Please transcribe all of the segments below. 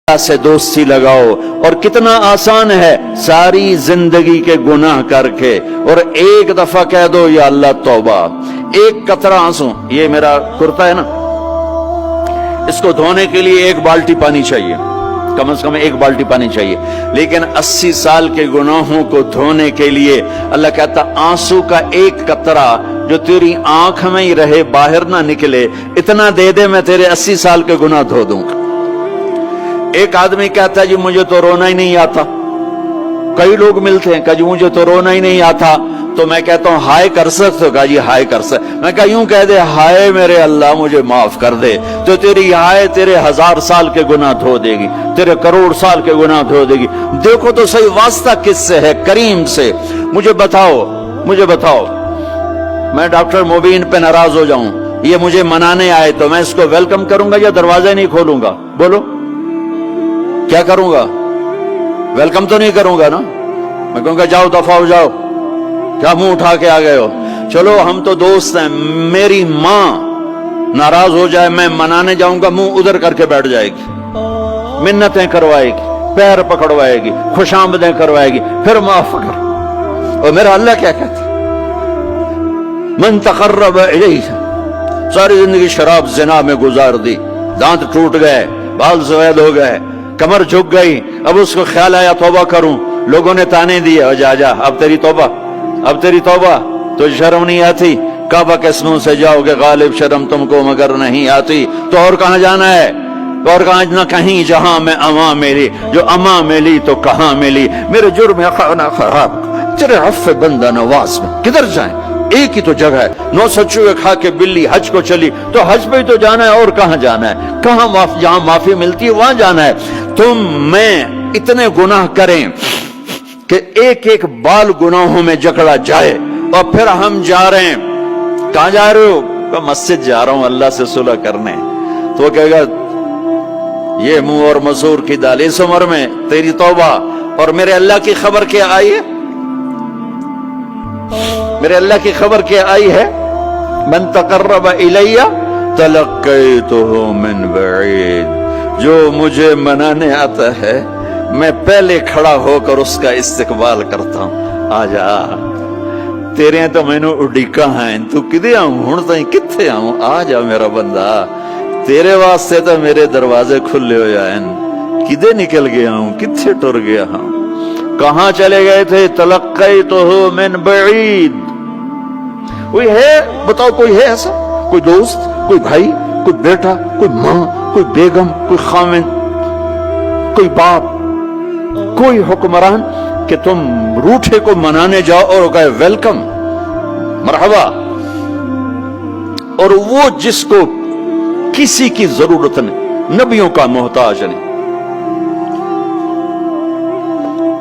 اللہ سے دوستی لگاؤ، اور کتنا آسان ہے ساری زندگی کے گناہ کر کے اور ایک دفعہ کہہ دو یا اللہ توبہ. ایک قطرہ آنسو، یہ میرا کرتا ہے نا، اس کو دھونے کے لیے ایک بالٹی پانی چاہیے، کم از کم ایک بالٹی پانی چاہیے، لیکن 80 سال کے گناہوں کو دھونے کے لیے اللہ کہتا آنسو کا ایک قطرہ جو تیری آنکھ میں ہی رہے، باہر نہ نکلے، اتنا دے دے میں تیرے 80 سال کے گناہ دھو دوں گا. ایک آدمی کہتا ہے جی مجھے تو رونا ہی نہیں آتا. کئی لوگ ملتے ہیں کہ جی مجھے تو رونا ہی نہیں آتا، تو میں کہتا ہوں ہائے کر سکتے ہو؟ کہا جی ہائے کر سکتے. میں کہا یوں کہہ دے ہائے میرے اللہ مجھے معاف کر دے، تو تیری ہائے تیرے 1000 سال کے گناہ دھو دے گی، تیرے کروڑ سال کے گناہ دھو دے گی. دیکھو تو صحیح واسطہ کس سے ہے؟ کریم سے. مجھے بتاؤ میں ڈاکٹر مبین پہ ناراض ہو جاؤں، یہ مجھے منانے آئے تو میں اس کو ویلکم کروں گا یا دروازہ نہیں کھولوں گا؟ بولو کیا کروں گا؟ ویلکم تو نہیں کروں گا نا، میں کہوں گا جاؤ دفعہ ہو جاؤ، کیا منہ اٹھا کے آ گئے ہو؟ چلو ہم تو دوست ہیں. میری ماں ناراض ہو جائے میں منانے جاؤں گا، منہ ادھر کر کے بیٹھ جائے گی، منتیں کروائے گی، پیر پکڑوائے گی، خوش آمدیں کروائے گی، پھر معاف کر. اور میرا اللہ کیا کہتا ہے؟ من تقرب الیہ. ساری زندگی شراب زنا میں گزار دی، دانت ٹوٹ گئے، بال سفید ہو گئے، کمر جھک گئی. اب اس کو خیال آیا توبہ کروں، لوگوں نے تانے دیے جا اب تیری توبہ تو شرم نہیں آتی؟ کعبہ کے اسموں سے جاؤ گے غالب شرم تم کو مگر نہیں آتی. تو اور کہاں جانا ہے؟ اور کہاں نہ کہیں جہاں میں اماں ملی، جو اماں ملی تو کہاں ملی. میرے جرم خانہ خراب تیرے عفو بندہ نواز میں کدھر جائیں؟ ایک ہی تو جگہ ہے. 900 چوہے کھا کے بلی حج کو چلی، تو حج پہ ہی تو جانا ہے، اور کہاں جانا ہے؟ کہاں جہاں معافی ملتی ہے وہاں جانا ہے. تم میں اتنے گناہ کریں کہ ایک ایک بال گناہوں میں جکڑا جائے، اور پھر ہم جا رہے ہیں. کہاں جا رہے ہو؟ کہ مسجد جا رہا ہوں اللہ سے صلح کرنے. تو وہ کہے گا یہ منہ اور مسور کی دال، اس عمر میں تیری توبہ. اور میرے اللہ کی خبر کیا آئی ہے؟ میرے اللہ کی خبر کیا آئی ہے؟ من تقرب الی تلقیتہ من بعید. جو مجھے منانے آتا ہے میں پہلے کھڑا ہو کر اس کا استقبال کرتا ہوں. آجا تیرے تو میں نے اڈیکا ہیں، تو کدے آؤں ہوں تائیں کتھے آؤں؟ آجا میرا بندہ، تیرے واسطے تو میرے دروازے کھلے ہو جائیں. کدے نکل گیا ہوں، کتھے ٹر گیا ہوں، کہاں چلے گئے تھے؟ تلقیتہ من بعید. کوئی ہے بتاؤ، کوئی ہے ایسا؟ کوئی دوست، کوئی بھائی، کوئی بیٹا، کوئی ماں، کوئی بیگم، کوئی خاوند، کوئی باپ، کوئی حکمران کہ تم روٹھے کو منانے جاؤ اور کہے ویلکم مرحبا؟ اور وہ جس کو کسی کی ضرورت نہیں، نبیوں کا محتاج نہیں،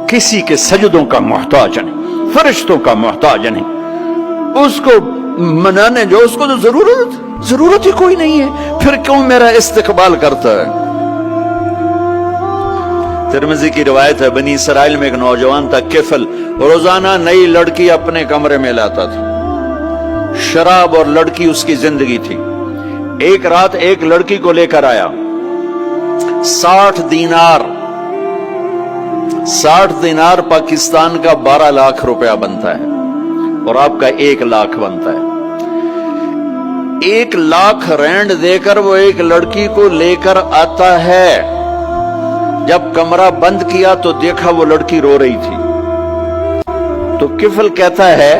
کسی کے سجدوں کا محتاج نہیں، فرشتوں کا محتاج نہیں، اس کو منانے جو اس کو تو ضرورت ہی کوئی نہیں ہے، پھر کیوں میرا استقبال کرتا ہے؟ ترمذی کی روایت ہے، بنی اسرائیل میں ایک نوجوان تھا کفل، روزانہ نئی لڑکی اپنے کمرے میں لاتا تھا. شراب اور لڑکی اس کی زندگی تھی. ایک رات ایک لڑکی کو لے کر آیا. 60 دینار پاکستان کا 12 لاکھ روپیہ بنتا ہے، اور آپ کا 1 لاکھ بنتا ہے. 1 لاکھ رینڈ دے کر وہ ایک لڑکی کو لے کر آتا ہے. جب کمرہ بند کیا تو دیکھا وہ لڑکی رو رہی تھی. تو کفل کہتا ہے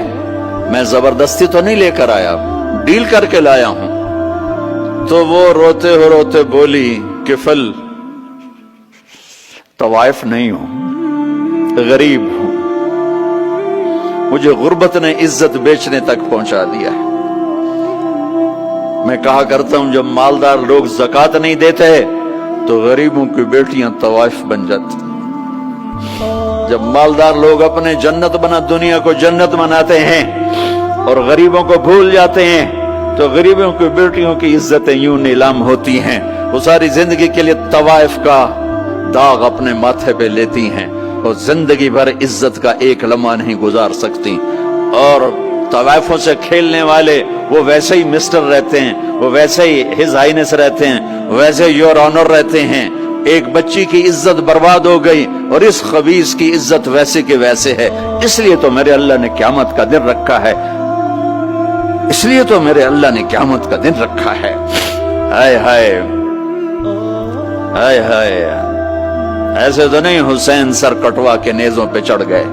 میں زبردستی تو نہیں لے کر آیا، ڈیل کر کے لایا ہوں. تو وہ روتے بولی کفل طوائف نہیں ہوں، غریب ہوں، مجھے غربت نے عزت بیچنے تک پہنچا دیا ہے. میں کہا کرتا ہوں جب مالدار لوگ زکوٰۃ نہیں دیتے تو غریبوں کی بیٹیاں طوائف بن جاتی. جب مالدار لوگ اپنے دنیا کو جنت بناتے ہیں اور غریبوں کو بھول جاتے ہیں تو غریبوں کی بیٹیوں کی عزتیں یوں نیلام ہوتی ہیں. وہ ساری زندگی کے لیے طوائف کا داغ اپنے ماتھے پہ لیتی ہیں اور زندگی بھر عزت کا ایک لمحہ نہیں گزار سکتی. اور طوائفوں سے کھیلنے والے وہ ویسے ہی مسٹر رہتے ہیں، وہ ویسے ہی ہز ہائنس رہتے ہیں، ویسے یور آنر رہتے ہیں. ایک بچی کی عزت برباد ہو گئی اور اس خبیث کی عزت ویسے کے ویسے ہے. اس لیے تو میرے اللہ نے قیامت کا دن رکھا ہے. اس لیے تو میرے اللہ نے قیامت کا دن رکھا ہے. ہائے ہائے ہائے ہائے. ایسے تو نہیں حسین سر کٹوا کے نیزوں پہ چڑھ گئے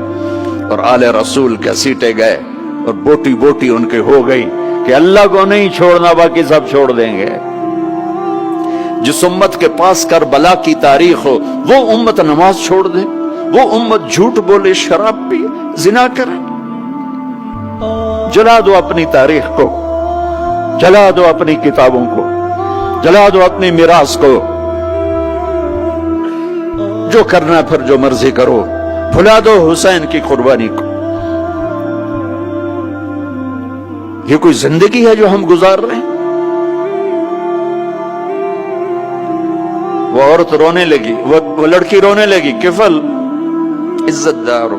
اور آل رسول کے سیٹے گئے اور بوٹی بوٹی ان کے ہو گئی کہ اللہ کو نہیں چھوڑنا باقی سب چھوڑ دیں گے. جس امت کے پاس کربلا کی تاریخ ہو وہ امت نماز چھوڑ دے, وہ امت جھوٹ بولے, شراب پی, زنا کرے. جلا دو اپنی تاریخ کو, جلا دو اپنی کتابوں کو, جلا دو اپنی میراث کو. جو کرنا پھر جو مرضی کرو, بھلا دو حسین کی قربانی کو. یہ کوئی زندگی ہے جو ہم گزار رہے ہیں؟ وہ عورت رونے لگی, وہ لڑکی رونے لگی, کفل عزت دار ہو,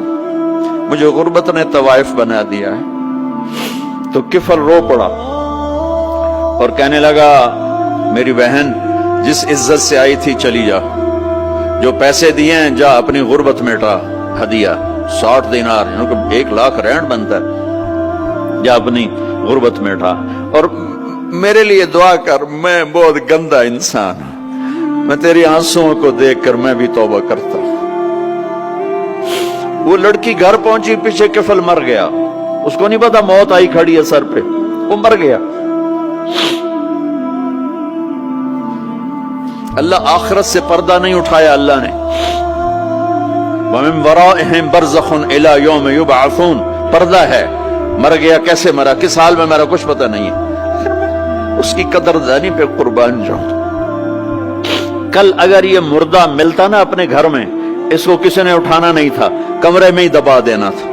مجھے غربت نے طوائف بنا دیا ہے. تو کفل رو پڑا اور کہنے لگا میری بہن جس عزت سے آئی تھی چلی جا, جو پیسے دیے ہیں جا اپنی غربت میٹا, ہدیہ 60 دینار یعنی کہ 1 لاکھ رینڈ بنتا ہے, جا اپنی غربت میٹا. اور میرے لیے دعا کر, میں بہت گندا انسان ہوں, میں تیری آنسوؤں کو دیکھ کر میں بھی توبہ کرتا ہوں. وہ لڑکی گھر پہنچی, پیچھے کفل مر گیا. اس کو نہیں پتا موت آئی کھڑی ہے سر پہ, وہ مر گیا. اللہ آخرت سے پردہ نہیں اٹھایا اللہ نے. وَمِن وَرَائِهِمْ بَرْزَخٌ إِلَى يَوْمِ يُبْعَثُونَ. پردہ ہے, مر گیا, کیسے مرا, کس حال میں مرا, کچھ پتہ نہیں ہے. اس کی قدردانی پہ قربان جاؤں. کل اگر یہ مردہ ملتا نا اپنے گھر میں, اس کو کسی نے اٹھانا نہیں تھا, کمرے میں ہی دبا دینا تھا,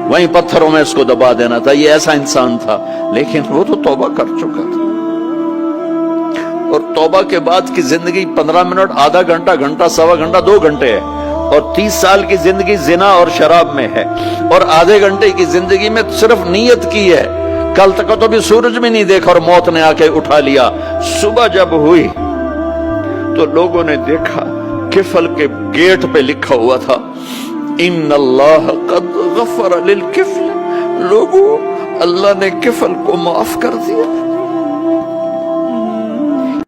وہیں پتھروں میں اس کو دبا دینا تھا. یہ ایسا انسان تھا, لیکن وہ تو توبہ کر چکا تھا. اور توبہ کے بعد کی زندگی 15 منٹ, آدھا گھنٹہ, گھنٹہ, سوا گھنٹہ, 2 گھنٹے ہے. اور 30 سال کی زندگی زنا اور شراب میں ہے, اور آدھے گھنٹے کی زندگی میں صرف نیت کی ہے. کل تک تو بھی سورج بھی نہیں دیکھا اور موت نے آ کے اٹھا لیا. صبح جب ہوئی تو لوگوں نے دیکھا کفل کے گیٹ پہ لکھا ہوا تھا ان اللہ قد غفر للکفل. لوگوں, اللہ نے کفل کو معاف کر دیا.